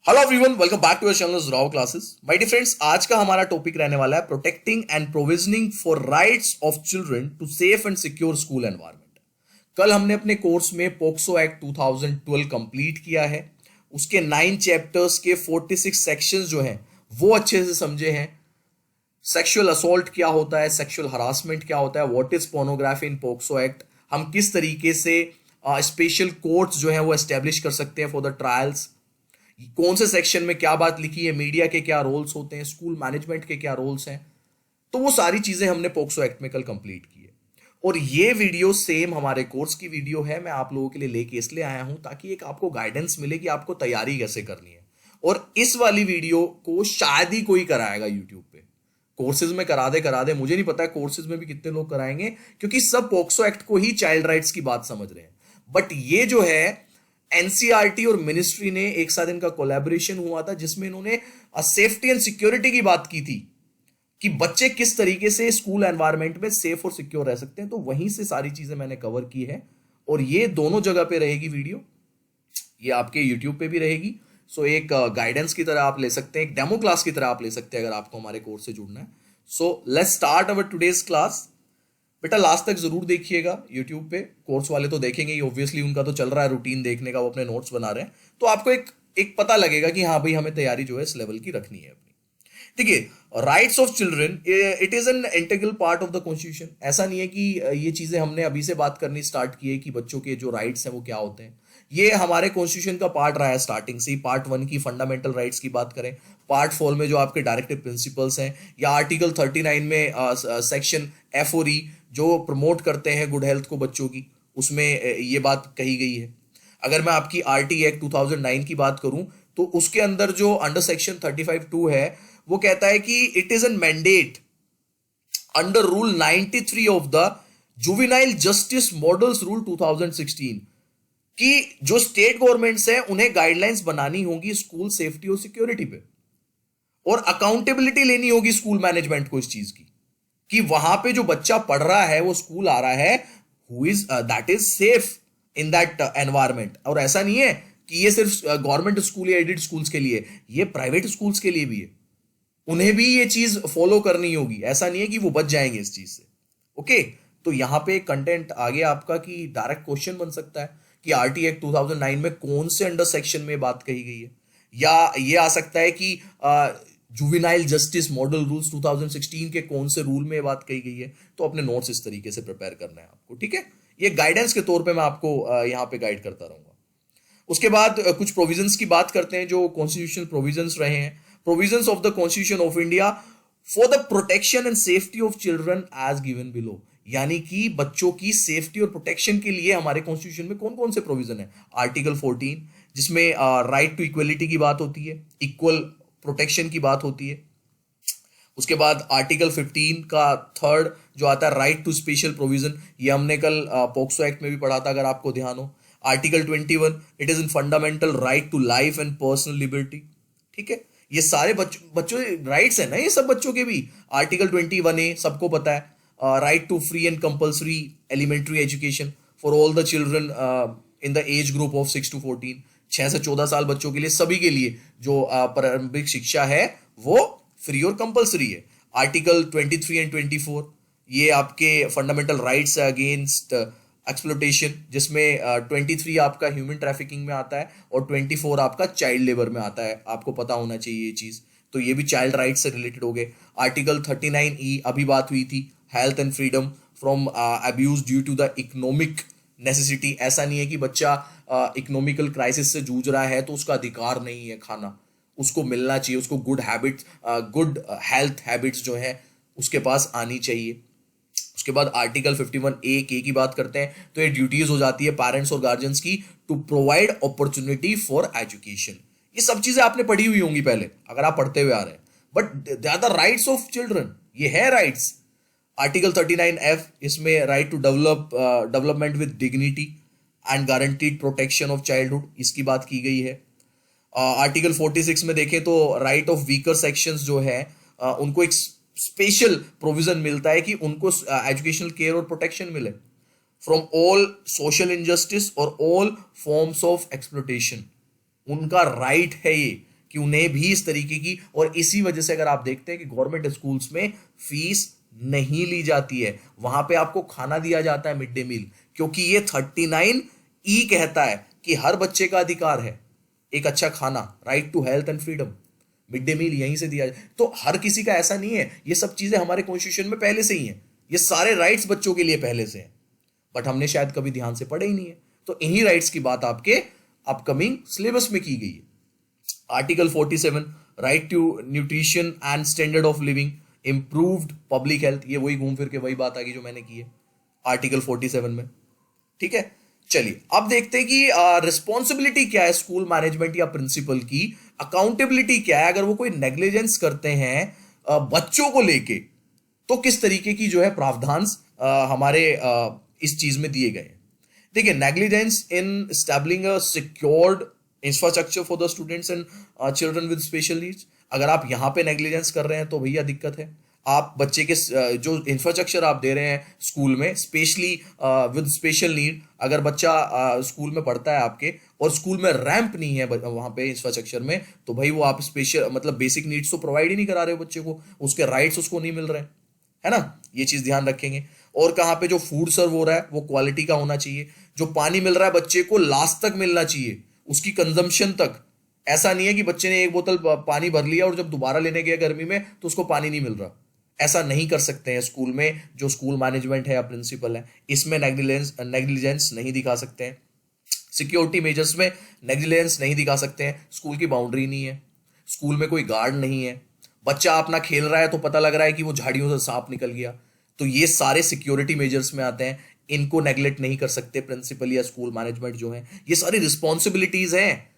Hello everyone, welcome back to our channel Rao classes. My dear friends, आज का हमारा topic रहने वाला है protecting and provisioning for rights of children to safe and secure school environment. कल हमने अपने कोर्स में पोक्सो एक्ट 2012 कंप्लीट किया है। उसके 9 चैप्टर्स के 46 सेक्शंस जो हैं वो अच्छे से समझे हैं। सेक्सुअल असॉल्ट क्या होता है, सेक्सुअल हरासमेंट क्या होता है, what is pornography in POCSO act, हम किस तरीके से स्पेशल कोर्ट्स जो है वो एस्टेब्लिश कर सकते हैं फॉर द ट्रायल्स, कौन से सेक्शन में क्या बात लिखी है, मीडिया के क्या रोल्स होते हैं, स्कूल मैनेजमेंट के क्या रोल्स हैं। तो वो सारी चीजें हमने पोक्सो एक्ट में कल कंप्लीट की है। और ये वीडियो सेम हमारे कोर्स की वीडियो है, मैं आप लोगों के लिए लेके इसलिए आया हूं ताकि एक आपको गाइडेंस मिले कि आपको तैयारी कैसे करनी है। और इस वाली वीडियो को शायद ही कोई कराएगा यूट्यूब पे। कोर्सेज में करा दे मुझे नहीं पता कोर्सेज में भी कितने लोग कराएंगे, क्योंकि सब पोक्सो एक्ट को ही चाइल्ड राइट्स की बात समझ रहे हैं। बट ये जो है एनसीईआरटी और मिनिस्ट्री ने एक साथ इनका कोलैबोरेशन हुआ था, जिसमें इन्होंने सेफ्टी एंड सिक्योरिटी की बात की थी कि बच्चे किस तरीके से स्कूल एनवायरनमेंट में सेफ और सिक्योर रह सकते हैं। तो वहीं से सारी चीजें मैंने कवर की है और ये दोनों जगह पे रहेगी वीडियो। ये आपके यूट्यूब पे भी रहेगी। सो एक गाइडेंस की तरह आप ले सकते हैं, एक डेमो क्लास की तरह आप ले सकते हैं अगर आपको हमारे कोर्स से जुड़ना है। So let's start our today's class. बेटा लास्ट तक जरूर देखिएगा यूट्यूब पे। कोर्स वाले तो देखेंगे ही, ऑब्वियसली उनका तो चल रहा है रूटीन देखने का, वो अपने नोट्स बना रहे हैं। तो आपको एक एक पता लगेगा कि हाँ भाई हमें तैयारी जो है इस लेवल की रखनी है अपनी। देखिए, rights of children it is an integral part of the constitution. ऐसा नहीं है कि ये चीजें हमने अभी से बात करनी स्टार्ट की है कि बच्चों के जो राइट्स हैं वो क्या होते हैं। ये हमारे कॉन्स्टिट्यूशन का पार्ट रहा है स्टार्टिंग से ही। पार्ट 1 की फंडामेंटल राइट्स की बात करें, पार्ट 4 में जो आपके डायरेक्टिव प्रिंसिपल्स हैं, या आर्टिकल 39 में सेक्शन एफ और ई जो प्रमोट करते हैं गुड हेल्थ को बच्चों की, उसमें ये बात कही गई है। अगर मैं आपकी आरटी एक्ट 2009 की बात करूं तो उसके अंदर जो अंडर सेक्शन 35(2) है वो कहता है कि it is an mandate under rule 93 of the juvenile justice models rule 2016 कि जो स्टेट गवर्नमेंट्स हैं उन्हें गाइडलाइंस बनानी होगी स्कूल सेफ्टी और सिक्योरिटी पे, और अकाउंटेबिलिटी लेनी होगी स्कूल मैनेजमेंट को इस चीज की कि वहां पे जो बच्चा पढ़ रहा है, वो स्कूल आ रहा है, who is that is safe in that environment. और ऐसा नहीं है कि ये सिर्फ गवर्नमेंट स्कूल या एडेड स्कूल्स के लिए, ये प्राइवेट स्कूल्स के लिए भी है। उन्हें भी ये चीज फॉलो करनी होगी। ऐसा नहीं है कि वो बच जाएंगे इस चीज से। ओके, तो यहां पे कंटेंट आ गया आपका कि डायरेक्ट क्वेश्चन बन सकता है कि आरटी एक्ट 2009 में कौन से अंडर सेक्शन में बात कही गई है, या ये आ सकता है कि जुवेनाइल जस्टिस मॉडल रूल्स 2016 के कौन से रूल में बात कही गई है। तो अपने नोट्स इस तरीके से प्रिपेयर करना है आपको, ठीक है। ये गाइडेंस के तौर पे मैं आपको यहाँ पे गाइड करता रहूंगा। उसके बाद कुछ प्रोविजंस की बात करते हैं जो कॉन्स्टिट्यूशनल प्रोविजंस रहे हैं। Provisions of the constitution of India for the protection and safety of children as given below, यानी कि बच्चों की सेफ्टी और प्रोटेक्शन के लिए हमारे कॉन्स्टिट्यूशन में कौन कौन से प्रोविजन है। आर्टिकल 14 जिसमें राइट टू इक्वलिटी की बात होती है, इक्वल प्रोटेक्शन की बात होती है। उसके बाद आर्टिकल 15 का थर्ड जो आता है राइट टू स्पेशल प्रोविजन, ये हमने कल पोक्सो एक्ट में भी पढ़ा था अगर आपको ध्यान हो। Article 21 it is in fundamental right to life and personal liberty, ठीक है। ये सारे बच्चों राइट्स है ना, ये सब बच्चों के भी। आर्टिकल 21A सबको पता है, right to free and compulsory elementary education for all the children in the age group of 6 to 14, 6 से 14 साल बच्चों के लिए, सभी के लिए जो प्रारंभिक शिक्षा है वो फ्री और कंपल्सरी है। आर्टिकल 23 एंड 24 ये आपके फंडामेंटल राइट्स अगेंस्ट एक्सप्लोटेशन, जिसमें 23 आपका ह्यूमन ट्रैफिकिंग में आता है और 24 आपका चाइल्ड लेबर में आता है। आपको पता होना चाहिए ये चीज, तो ये भी चाइल्ड राइट से रिलेटेड हो गए। आर्टिकल 39E अभी बात हुई थी, health and freedom from abuse due to the economic necessity. ऐसा नहीं है कि बच्चा इकोनॉमिकल क्राइसिस से जूझ रहा है तो उसका अधिकार नहीं है खाना, उसको मिलना चाहिए, उसको good habits, good health habits जो है उसके पास आनी चाहिए। उसके बाद आर्टिकल 51A की बात करते हैं तो ये ड्यूटीज हो जाती है पेरेंट्स और गार्जियंस की to provide opportunity for education. ये सब चीजें आपने पढ़ी हुई होंगी पहले अगर आप पढ़ते हुए आ रहे हैं, but they are the rights of children, ये है राइट्स। आर्टिकल 39F इसमें right to development with dignity and guaranteed protection of childhood, इसकी बात की गई है। आर्टिकल 46 में देखें तो राइट ऑफ वीकर सेक्शंस जो है उनको एक स्पेशल प्रोविजन मिलता है कि उनको एजुकेशनल केयर और प्रोटेक्शन मिले फ्रॉम ऑल सोशल इनजस्टिस और ऑल फॉर्म्स ऑफ एक्सप्लोटेशन। उनका राइट है ये कि उन्हें भी इस तरीके की, और इसी वजह से अगर आप देखते हैं कि गवर्नमेंट स्कूल्स में फीस नहीं ली जाती है, वहां पे आपको खाना दिया जाता है मिड डे मील, क्योंकि ये 39E कहता है कि हर बच्चे का अधिकार है एक अच्छा खाना, right to health and freedom. Mid day meal यहीं से दिया जाए, तो हर किसी का ऐसा नहीं है, ये सब चीजें हमारे कॉन्स्टिट्यूशन में पहले से ही हैं, ये सारे राइट्स बच्चों के लिए पहले से हैं, बट हमने शायद कभी ध्यान से पढ़े ही नहीं है। तो इन्हीं राइट्स की बात आपके अपकमिंग सिलेबस में की गई है। Article 47, right to nutrition and standard of living, improved public health, ये वही घूम फिर के वही बात आ गई जो मैंने की है आर्टिकल 47 में। ठीक है, चलिए अब देखते हैं कि रिस्पॉन्सिबिलिटी क्या है स्कूल मैनेजमेंट या प्रिंसिपल की, अकाउंटेबिलिटी क्या है अगर वो कोई नेग्लिजेंस करते हैं बच्चों को लेके, तो किस तरीके की जो है प्रावधान हमारे इस चीज में दिए गए हैं। देखिए, negligence in establishing a secured infrastructure for the students and children with special needs, अगर आप यहां पे नेग्लिजेंस कर रहे हैं तो भैया दिक्कत है। आप बच्चे के जो इंफ्रास्ट्रक्चर आप दे रहे हैं स्कूल में, स्पेशली विद स्पेशल नीड, अगर बच्चा स्कूल में पढ़ता है आपके और स्कूल में रैंप नहीं है वहां पे इंफ्रास्ट्रक्चर में, तो भाई वो आप स्पेशल मतलब बेसिक नीड्स तो प्रोवाइड ही नहीं करा रहे हो बच्चे को, उसके राइट्स उसको नहीं मिल रहे हैं, है ना, ये चीज ध्यान रखेंगे। और कहाँ पे जो फूड सर्व हो रहा है वो क्वालिटी का होना चाहिए, जो पानी मिल रहा है बच्चे को लास्ट तक मिलना चाहिए, उसकी कंजम्पशन तक। ऐसा नहीं है कि बच्चे ने एक बोतल पानी भर लिया और जब दोबारा लेने गया गर्मी में तो उसको पानी नहीं मिल रहा। ऐसा नहीं कर सकते हैं स्कूल में, जो स्कूल मैनेजमेंट है या प्रिंसिपल है, इसमें नेग्लिजेंस नहीं दिखा सकते हैं। सिक्योरिटी मेजर्स में नेग्लिजेंस नहीं दिखा सकते हैं। स्कूल की बाउंड्री नहीं है, स्कूल में कोई गार्ड नहीं है, बच्चा अपना खेल रहा है तो पता लग रहा है कि वो झाड़ियों से सांप निकल गया, तो ये सारे सिक्योरिटी मेजर्स में आते हैं, इनको नेग्लेक्ट नहीं कर सकते प्रिंसिपल या स्कूल मैनेजमेंट जो है। ये सारी रिस्पॉन्सिबिलिटीज हैं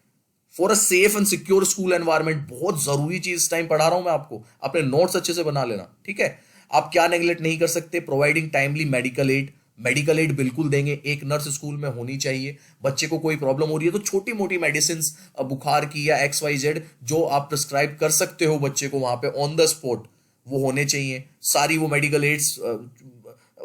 for a safe and secure school environment. बहुत जरूरी चीज इस टाइम पढ़ा रहा हूं मैं आपको, अपने नोट्स अच्छे से बना लेना, ठीक है। आप क्या नेग्लेक्ट नहीं कर सकते, providing timely medical aid, medical aid बिल्कुल देंगे, एक नर्स स्कूल में होनी चाहिए। बच्चे को कोई प्रॉब्लम हो रही है तो छोटी मोटी मेडिसिन, बुखार की या XYZ जो आप प्रिस्क्राइब कर सकते हो बच्चे को वहां पे ऑन द स्पॉट, वो होने चाहिए। सारी वो मेडिकल एड्स,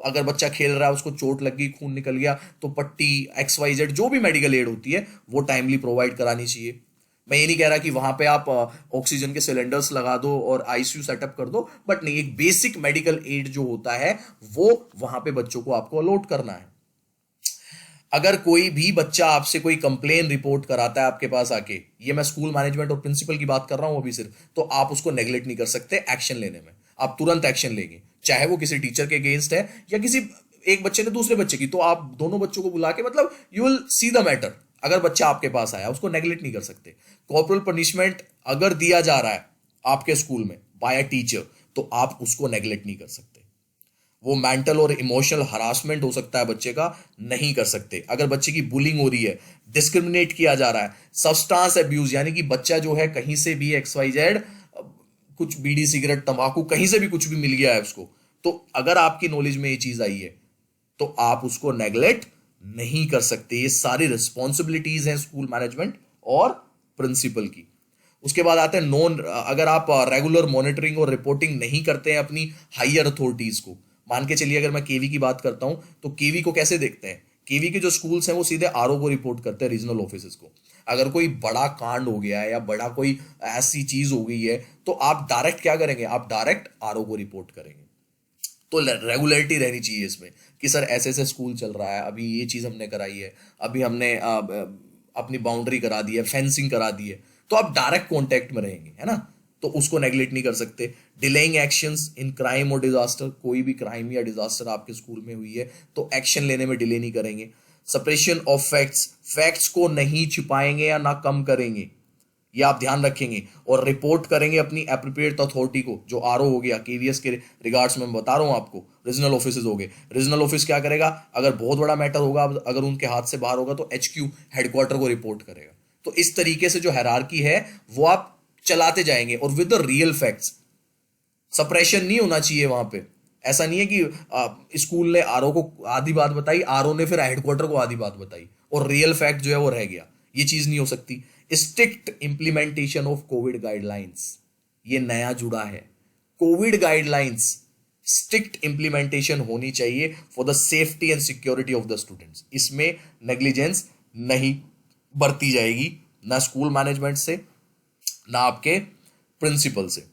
अगर बच्चा खेल रहा है उसको चोट लग गई, खून निकल गया, तो पट्टी XYZ जो भी मेडिकल एड होती है वो टाइमली प्रोवाइड करानी चाहिए। मैं ये नहीं कह रहा कि वहां पे आप ऑक्सीजन के सिलेंडर्स लगा दो और ICU सेटअप कर दो, बट नहीं, एक बेसिक मेडिकल एड जो होता है वो वहां पे बच्चों को आपको अलॉट करना है। अगर कोई भी बच्चा आपसे कोई कंप्लेन रिपोर्ट कराता है आपके पास आके, ये मैं स्कूल मैनेजमेंट और प्रिंसिपल की बात कर रहा हूं अभी सिर्फ, तो आप उसको नेग्लेक्ट नहीं कर सकते एक्शन लेने में, आप तुरंत एक्शन लेंगे, चाहे वो किसी टीचर के अगेंस्ट है या किसी एक बच्चे ने दूसरे बच्चे की, तो आप दोनों बच्चों को बुला के, मतलब you will see the matter. अगर बच्चा आपके पास आया उसको नेग्लेक्ट नहीं कर सकते। कॉर्पोरल पनिशमेंट अगर दिया जा रहा है आपके स्कूल में बाय अ टीचर, तो आप उसको नेग्लेक्ट नहीं कर सकते। वो मेंटल और इमोशनल हरासमेंट हो सकता है बच्चे का, नहीं कर सकते। अगर बच्चे की बुलिंग हो रही है, डिस्क्रिमिनेट किया जा रहा है, सब्सटेंस अब्यूज, यानी कि बच्चा जो है कहीं से भी XYZ, कुछ बीड़ी सिगरेट तंबाकू कहीं से भी कुछ भी मिल गया है उसको, तो अगर आपकी नॉलेज में ये चीज आई है तो आप उसको नेग्लेक्ट नहीं कर सकते। ये सारी रिस्पॉन्सिबिलिटीज हैं स्कूल मैनेजमेंट और प्रिंसिपल की। उसके बाद आते हैं नॉन, अगर आप रेगुलर मॉनिटरिंग और रिपोर्टिंग नहीं करते हैं अपनी हायर अथॉरिटीज को, मान के चलिए अगर मैं केवी की बात करता हूं तो केवी को कैसे देखते हैं, केवी के जो स्कूल्स हैं वो सीधे RO को रिपोर्ट करते हैं, रीजनल ऑफिस को। अगर कोई बड़ा कांड हो गया है या बड़ा कोई ऐसी चीज हो गई है तो आप डायरेक्ट क्या करेंगे, आप डायरेक्ट RO को रिपोर्ट करेंगे। तो रेगुलरिटी रहनी चाहिए इसमें कि सर ऐसे ऐसे स्कूल चल रहा है, अभी ये चीज हमने कराई है, अभी हमने अपनी बाउंड्री करा दी है, फेंसिंग करा दी है, तो आप डायरेक्ट कांटेक्ट में रहेंगे, है ना, तो उसको नेग्लेक्ट नहीं कर सकते। डिलेइंग एक्शंस इन क्राइम और डिजास्टर, कोई भी क्राइम या डिजास्टर आपके स्कूल में हुई है तो एक्शन लेने में डिले नहीं करेंगे। सप्रेशन ऑफ फैक्ट्स, फैक्ट्स को नहीं छिपाएंगे या ना कम करेंगे, ये आप ध्यान रखेंगे, और रिपोर्ट करेंगे अपनी एप्रोप्रिएट अथॉरिटी को, जो RO हो गया, KVS के रिगार्ड्स में बता रहा हूं आपको, रीजनल ऑफिस हो गए। रीजनल ऑफिस क्या करेगा, अगर बहुत बड़ा मैटर होगा, अगर उनके हाथ से बाहर होगा तो HQ हेडक्वार्टर को रिपोर्ट करेगा। तो इस तरीके से जो हायरार्की है वो आप चलाते जाएंगे और with the real facts. Suppression नहीं होना चाहिए वहां पे। ऐसा नहीं है कि स्कूल ने RO को आधी बात बताई, RO ने फिर हेडक्वार्टर को आधी बात बताई और रियल फैक्ट जो है वो रह गया, ये चीज नहीं हो सकती। Strict implementation of Covid guidelines, ये नया जुड़ा है, कोविड गाइडलाइंस स्ट्रिक्ट इंप्लीमेंटेशन होनी चाहिए for the safety and security of the students. इसमें नेग्लिजेंस नहीं बरती जाएगी, ना स्कूल मैनेजमेंट से, ना आपके प्रिंसिपल से।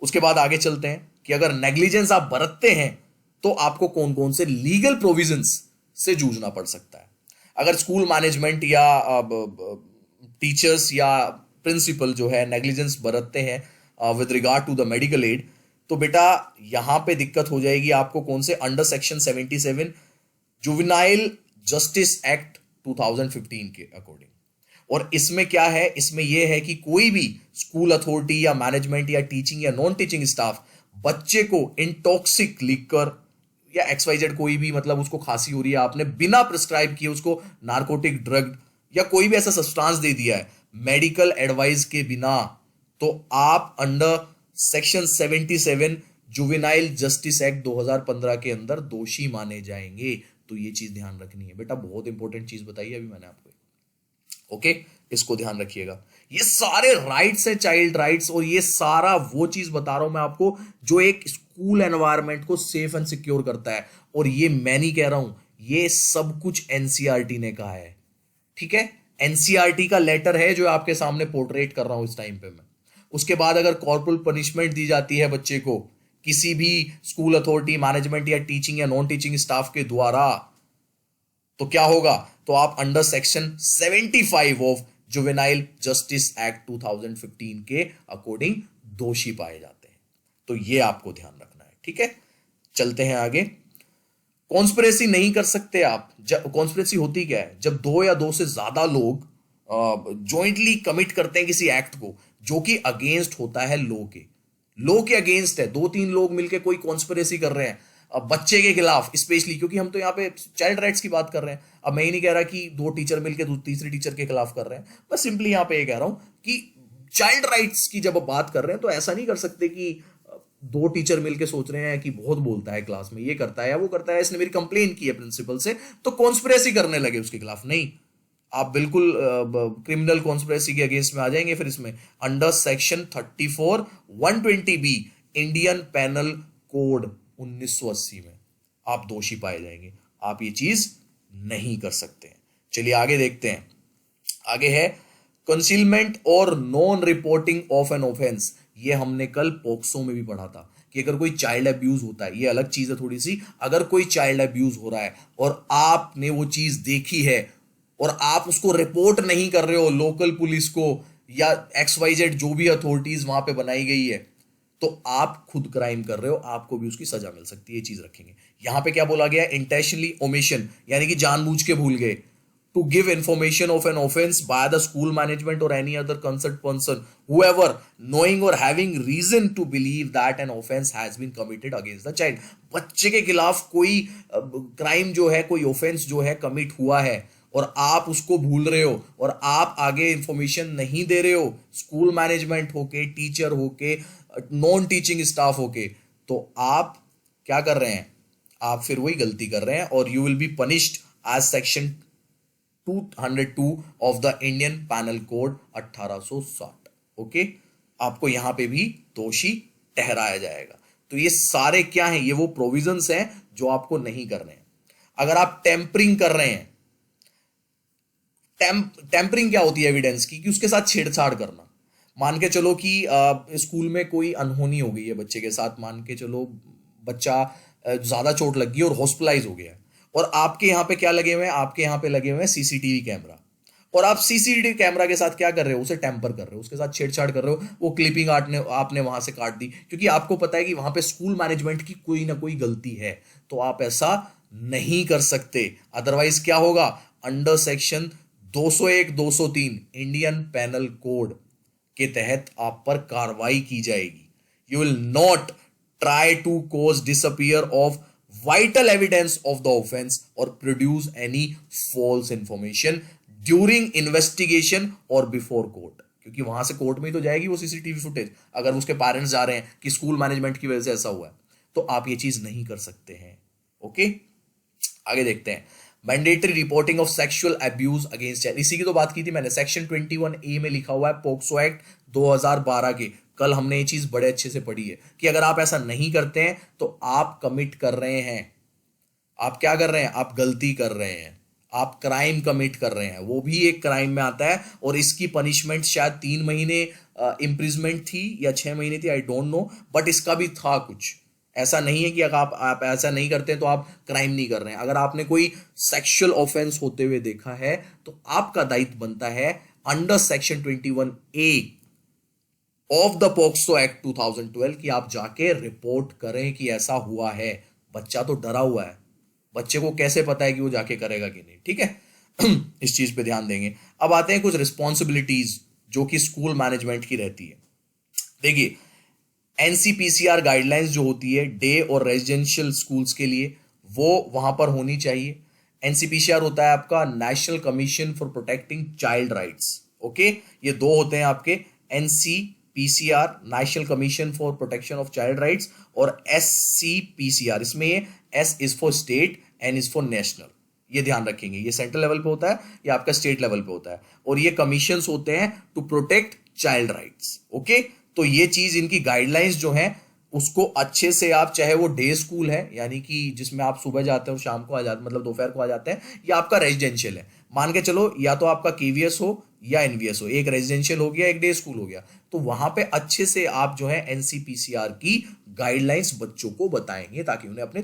उसके बाद आगे चलते हैं कि अगर नेग्लिजेंस आप बरतते हैं तो आपको कौन कौन से लीगल प्रोविजंस से जूझना पड़ सकता है। अगर स्कूल मैनेजमेंट या टीचर्स या प्रिंसिपल जो है नेग्लिजेंस बरतते हैं with regard to the medical aid, तो बेटा यहां पे दिक्कत हो जाएगी आपको कौन से, under section 77 juvenile justice act 2015 के अकॉर्डिंग। और इसमें क्या है, इसमें यह है कि कोई भी स्कूल अथॉरिटी या मैनेजमेंट या टीचिंग या नॉन टीचिंग स्टाफ बच्चे को इंटॉक्सिक लिकर या XYZ कोई भी, मतलब उसको खांसी हो रही है, आपने बिना प्रिस्क्राइब किए उसको नार्कोटिक ड्रग या कोई भी ऐसा सब्सटेंस दे दिया है मेडिकल एडवाइस के बिना, तो आप under section 77 juvenile justice act 2015 के अंदर दोषी माने जाएंगे। तो ये चीज ध्यान रखनी है बेटा, बहुत इंपॉर्टेंट चीज बताई अभी मैंने आपको। ओके, इसको ध्यान रखिएगा। ये सारे राइट्स हैं, चाइल्ड राइट्स, और ये सारा वो चीज बता रहा हूं मैं आपको जो एक स्कूल एनवायरनमेंट को सेफ एंड सिक्योर करता है। और ये मैं नहीं कह रहा हूं, ये सब कुछ एनसीईआरटी ने कहा है। ठीक है, एनसीईआरटी का लेटर है जो आपके सामने पोर्ट्रेट कर रहा हूं इस टाइम पे मैं। उसके बाद अगर कॉर्पोरल पनिशमेंट दी जाती है बच्चे को किसी भी स्कूल अथॉरिटी, मैनेजमेंट या टीचिंग या नॉन टीचिंग स्टाफ के द्वारा, तो क्या होगा, तो आप under section 75 of juvenile justice act 2015 के अकॉर्डिंग दोषी पाए जाते हैं। तो ये आपको ध्यान रखना है। ठीक है, चलते हैं आगे। कॉन्स्पिरेसी नहीं कर सकते आप। जब कॉन्स्पिरेसी होती क्या है, जब दो या दो से ज्यादा लोग जॉइंटली कमिट करते हैं किसी एक्ट को जो कि अगेंस्ट होता है लॉ के अगेंस्ट है। दो तीन लोग मिलकर कोई कॉन्स्पिरेसी कर रहे हैं बच्चे के खिलाफ, स्पेशली क्योंकि हम तो यहाँ पे चाइल्ड राइट्स की बात कर रहे हैं। अब मैं ही नहीं कह रहा कि दो टीचर मिलकर तीसरे टीचर के खिलाफ कर रहे हैं, बस सिंपली यहाँ पे ये कह रहा हूं कि चाइल्ड राइट्स की जब बात कर रहे हैं तो ऐसा नहीं कर सकते कि दो टीचर मिलकर सोच रहे हैं कि बहुत बोलता है क्लास में, ये करता है या वो करता है, इसने मेरी कंप्लेन की है प्रिंसिपल से, तो कॉन्स्पिरेसी करने लगे उसके खिलाफ। नहीं, आप बिल्कुल क्रिमिनल कॉन्स्पिरेसी के अगेंस्ट में आ जाएंगे। फिर इसमें under section 34 120B Indian penal code 1980 में आप दोषी पाए जाएंगे। आप ये चीज नहीं कर सकते हैं। चलिए आगे देखते हैं। आगे है कंसीलमेंट और non reporting of an offence. ये हमने कल पोक्सो में भी पढ़ा था कि अगर कोई चाइल्ड अब्यूज होता है, ये अलग चीज है थोड़ी सी, अगर कोई चाइल्ड अब्यूज हो रहा है और आपने वो चीज देखी है और आप उसको रिपोर्ट नहीं कर रहे हो लोकल पुलिस को या XYZ जो भी अथॉरिटीज वहां पे बनाई गई है, तो आप खुद क्राइम कर रहे हो, आपको भी उसकी सजा मिल सकती है। ये चीज रखेंगे। यहां पे क्या बोला गया, इंटेंशनली ओमिशन, यानी कि जानबूझ के भूल गए, to give information of an offence by the school management और any other concern person whoever knowing और having reason to believe that an offence has been committed against the child. बच्चे के खिलाफ कोई क्राइम जो है, कोई ऑफेंस जो है कमिट हुआ है और आप उसको भूल रहे हो और आप आगे इंफॉर्मेशन नहीं दे रहे हो, स्कूल मैनेजमेंट होके, टीचर होके, नॉन टीचिंग स्टाफ होके, तो आप क्या कर रहे हैं, आप फिर वही गलती कर रहे हैं और you will be punished as section 202 of the Indian penal code 1860। Okay, आपको यहां पे भी दोषी ठहराया जाएगा। तो ये सारे क्या हैं, ये वो प्रोविजंस हैं जो आपको नहीं करने हैं। अगर आप टेम्परिंग कर रहे हैं, टेम्परिंग क्या होती है एविडेंस की, कि उसके साथ छेड़छाड़ करना। मान के चलो कि स्कूल में कोई अनहोनी हो गई है बच्चे के साथ, मान के चलो बच्चा ज्यादा चोट लग गई और हॉस्पिटलाइज हो गया है, और आपके यहाँ पे क्या लगे हुए हैं, आपके यहाँ पे लगे हुए हैं सीसीटीवी कैमरा, और आप सीसीटीवी कैमरा के साथ क्या कर रहे हो, उसे टेम्पर कर रहे हो, उसके साथ छेड़छाड़ कर रहे हो, वो क्लिपिंग आपने वहां से काट दी क्योंकि आपको पता है कि वहां पे स्कूल मैनेजमेंट की कोई ना कोई गलती है, तो आप ऐसा नहीं कर सकते। अदरवाइज क्या होगा, under section 201 203 Indian penal code के तहत आप पर कार्रवाई की जाएगी। You will not try to cause disappear of vital evidence of the offence और produce any false information during investigation और बिफोर कोर्ट, क्योंकि वहां से कोर्ट में ही तो जाएगी वो सीसीटीवी फुटेज। अगर उसके पेरेंट्स जा रहे हैं कि स्कूल मैनेजमेंट की वजह से ऐसा हुआ है, तो आप ये चीज नहीं कर सकते हैं। ओके, आगे देखते हैं। Mandatory reporting of sexual abuse against child, इसी की तो बात की थी मैंने, सेक्शन 21A में लिखा हुआ है पोक्सो एक्ट 2012 के। कल हमने ये चीज बड़े अच्छे से पढ़ी है कि अगर आप ऐसा नहीं करते हैं तो आप कमिट कर रहे हैं, आप क्या कर रहे हैं, आप गलती कर रहे हैं, आप क्राइम कमिट कर रहे हैं, वो भी एक क्राइम में आता है, और इसकी पनिशमेंट शायद 3 महीने इम्प्रिजमेंट थी या 6 महीने थी, आई डोंट नो, बट इसका भी था कुछ। ऐसा नहीं है कि अगर आप ऐसा नहीं करते हैं तो आप क्राइम नहीं कर रहे हैं। अगर आपने कोई सेक्सुअल ऑफेंस होते हुए देखा है तो आपका दायित्व बनता है under section 21A of the POCSO act 2012 कि आप जाके रिपोर्ट करें कि ऐसा हुआ है। बच्चा तो डरा हुआ है, बच्चे को कैसे पता है कि वो जाके करेगा कि नहीं, ठीक है। इस चीज पे ध्यान देंगे। अब आते हैं कुछ रिस्पॉन्सिबिलिटीज जो कि स्कूल मैनेजमेंट की रहती है। देखिए, एनसीपीसीआर गाइडलाइंस जो होती है डे और रेजिडेंशियल स्कूल्स के लिए, वो वहां पर होनी चाहिए। एनसीपीसीआर होता है आपका national commission for protecting child rights. Okay, ये दो होते हैं आपके, NCPCR national commission for protection of child rights, और एससीपीसीआर, इसमें ये S is for state, N is for national. ये ध्यान रखेंगे, ये सेंट्रल लेवल पे होता है, ये आपका स्टेट लेवल पे होता है, और ये कमीशंस होते हैं to protect child rights. Okay, तो ये चीज, इनकी गाइडलाइंस जो है उसको अच्छे से आप, चाहे वो डे स्कूल है यानी कि जिसमें आप सुबह जाते हो शाम को आ जाते, मतलब दोपहर को आ जाते हैं, या आपका रेजिडेंशियल है, मान के चलो या तो आपका केवीएस हो या एनवीएस हो, एक रेजिडेंशियल हो गया एक डे स्कूल हो गया, तो वहां पे अच्छे से आप जो है एनसीपीसीआर की गाइडलाइंस बच्चों को बताएंगे ताकि उन्हें अपने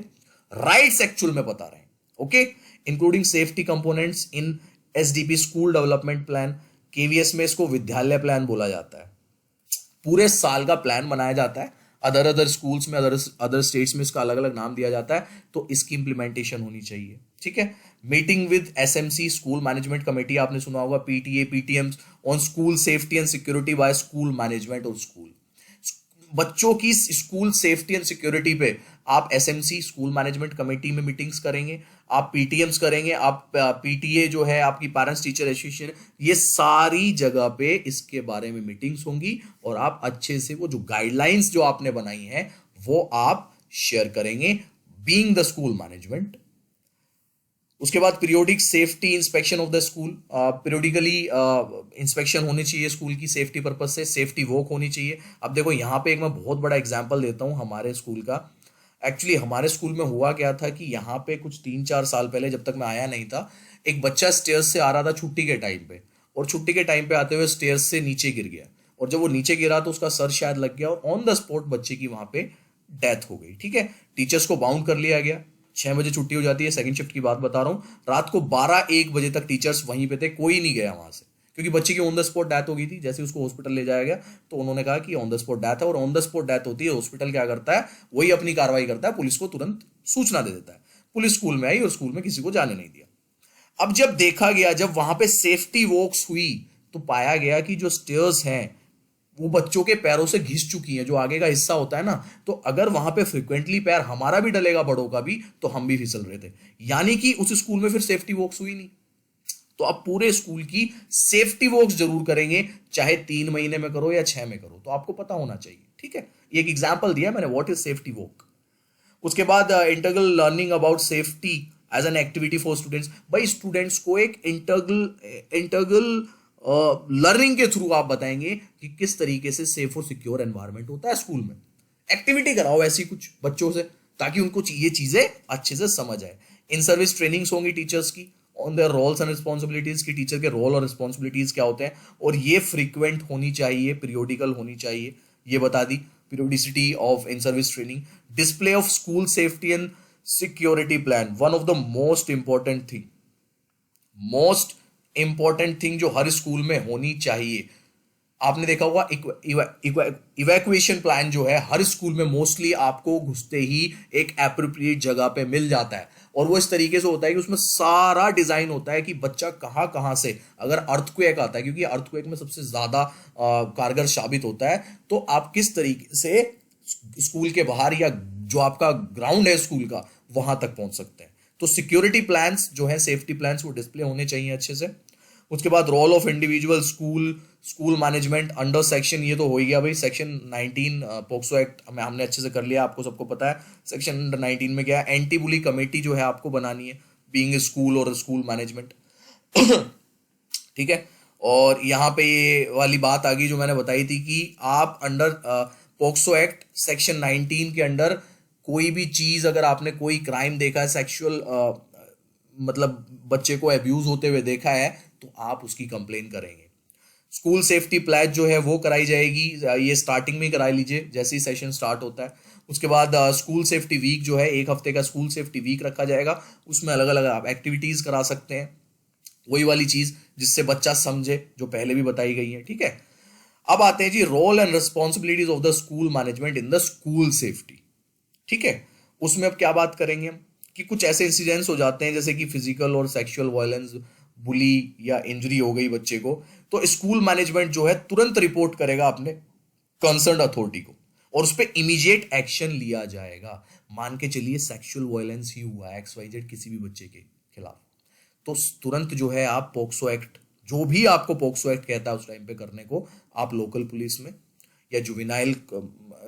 राइट्स एक्चुअल में पता रहे। Okay, including safety components in SDP school development plan. KVS में इसको विद्यालय प्लान बोला जाता है। पूरे साल का प्लान बनाया जाता है। अदर स्कूल्स में, अदर स्टेट्स में इसका अलग अलग नाम दिया जाता है, तो इसकी इंप्लीमेंटेशन होनी चाहिए, ठीक है। Meeting with SMC school management committee, आपने सुना होगा, PTA PTM on school safety and security bye school management और स्कूल। बच्चों की स्कूल सेफ्टी एंड सिक्योरिटी पे आप एसएमसी स्कूल मैनेजमेंट कमेटी में मीटिंग्स करेंगे, आप पीटीएम्स करेंगे, आप पीटीए जो है आपकी पेरेंट्स टीचर एसोसिएशन, ये सारी जगह पे इसके बारे में मीटिंग्स होंगी, और आप अच्छे से वो जो गाइडलाइंस जो आपने बनाई है वो आप शेयर करेंगे बीइंग द स्कूल मैनेजमेंट। उसके बाद periodic safety inspection of the school, periodically inspection होनी चाहिए स्कूल की सेफ्टी पर्पज से, सेफ्टी वॉक होनी चाहिए। अब देखो यहाँ पे एक मैं बहुत बड़ा एग्जांपल देता हूँ हमारे स्कूल का। एक्चुअली हमारे स्कूल में हुआ क्या था कि यहाँ पे कुछ 3-4 साल पहले, जब तक मैं आया नहीं था, एक बच्चा स्टेयर्स से आ रहा था छुट्टी के टाइम पे, और छुट्टी के टाइम पे आते हुए स्टेयर्स से नीचे गिर गया, और जब वो नीचे गिरा तो उसका सर शायद लग गया, और ऑन द स्पॉट बच्चे की वहां पे डेथ हो गई, ठीक है। टीचर्स को बाउंड कर लिया गया, 6 बजे छुट्टी हो जाती है, सेकंड शिफ्ट की बात बता रहा हूँ, रात को 12-1 बजे तक टीचर्स वहीं पे थे, कोई नहीं गया वहां से, क्योंकि बच्चे की ऑन द स्पॉट डेथ हो गई थी। जैसे उसको हॉस्पिटल ले जाया गया तो उन्होंने कहा कि ऑन द स्पॉट डेथ है, और ऑन द स्पॉट डेथ होती है, हॉस्पिटल क्या करता है, वही अपनी कार्रवाई करता है, पुलिस को तुरंत सूचना दे देता है। पुलिस स्कूल में आई और स्कूल में किसी को जाने नहीं दिया। अब जब देखा गया, जब वहां पे सेफ्टी वॉक्स हुई, तो पाया गया कि जो स्टेयर्स हैं वो बच्चों के पैरों से घिस चुकी हैं, जो आगे का हिस्सा होता है ना, तो अगर वहां पे फ्रिक्वेंटली पैर हमारा भी डलेगा, बड़ों का भी, तो हम भी फिसल रहे थे, यानी कि उस स्कूल में फिर सेफ्टी वॉक्स हुई नहीं। तो आप पूरे स्कूल की सेफ्टी वॉक्स जरूर करेंगे, चाहे 3 महीने में करो या 6 में करो, तो आपको पता होना चाहिए, ठीक है। एक एग्जाम्पल दिया मैंने, व्हाट इज सेफ्टी वॉक। उसके बाद integral learning about safety as an activity for students. भाई स्टूडेंट्स को एक इंटरगल लर्निंग के थ्रू आप बताएंगे कि किस तरीके से सेफ और सिक्योर एनवायरनमेंट होता है स्कूल में। एक्टिविटी कराओ ऐसी कुछ बच्चों से, ताकि उनको ये चीजें अच्छे से समझ आए। इन सर्विस ट्रेनिंग्स होंगी टीचर्स की on their roles and responsibilities, की टीचर के रोल और रिस्पॉन्सिबिलिटीज क्या होते हैं, और ये फ्रीक्वेंट होनी चाहिए, पीरियोडिकल होनी चाहिए, ये बता दी periodicity of in-service training, display of school safety and security plan, one of the most important thing जो हर स्कूल में होनी चाहिए। आपने देखा होगा इवैक्यूएशन प्लान जो है हर स्कूल में मोस्टली आपको घुसते ही एक एप्रोप्रिएट जगह पे मिल जाता है, और वो इस तरीके से होता है कि उसमें सारा डिजाइन होता है कि बच्चा कहाँ कहाँ से, अगर अर्थक्वेक आता है, क्योंकि अर्थक्वेक में सबसे ज्यादा कारगर साबित होता है, तो आप किस तरीके से स्कूल के बाहर या जो आपका ग्राउंड है स्कूल का वहां तक पहुंच सकते हैं। तो सिक्योरिटी प्लान्स जो है, सेफ्टी प्लान्स, वो डिस्प्ले होने चाहिए अच्छे से। उसके बाद role of individual school management under section, ये तो हो ही गया भाई, सेक्शन 19 पोक्सो एक्ट में हमने अच्छे से कर लिया, आपको सबको पता है। सेक्शन अंडर 19 में क्या है, एंटी बुली कमेटी जो है आपको बनानी है, बीइंग स्कूल और स्कूल मैनेजमेंट ठीक है। और यहाँ पे ये वाली बात आ गई जो मैंने बताई थी कि आप अंडर पोक्सो एक्ट सेक्शन 19 के अंडर कोई भी चीज, अगर आपने कोई क्राइम देखा है सेक्सुअल मतलब बच्चे को अब्यूज होते हुए देखा है तो आप उसकी कंप्लेन करेंगे। स्कूल सेफ्टी प्लेज जो है वो कराई जाएगी, ये स्टार्टिंग में करा लीजिए जैसे ही सेशन स्टार्ट होता है। उसके बाद स्कूल सेफ्टी वीक जो है, एक हफ्ते का स्कूल सेफ्टी वीक रखा जाएगा, उसमें अलग अलग आप एक्टिविटीज करा सकते हैं, वही वाली चीज जिससे बच्चा समझे जो पहले भी बताई गई है, ठीक है। अब आते हैं जी role and responsibilities of the school management in the school safety, ठीक है। उसमें अब क्या बात करेंगे हम कि कुछ ऐसे इंसिडेंट्स हो जाते हैं जैसे कि फिजिकल और सेक्सुअल वायलेंस, बुली या इंजरी हो गई बच्चे को, तो स्कूल मैनेजमेंट जो है तुरंत रिपोर्ट करेगा अपने कंसर्न अथॉरिटी को और उस पर इमीडिएट एक्शन लिया जाएगा। मान के चलिए सेक्सुअल वायलेंस ही हुआ XYZ किसी भी बच्चे के खिलाफ, तो तुरंत जो है आप पोक्सो एक्ट, जो भी आपको पोक्सो एक्ट कहता है उस टाइम पे करने को, आप लोकल पुलिस में या जुवेनाइल,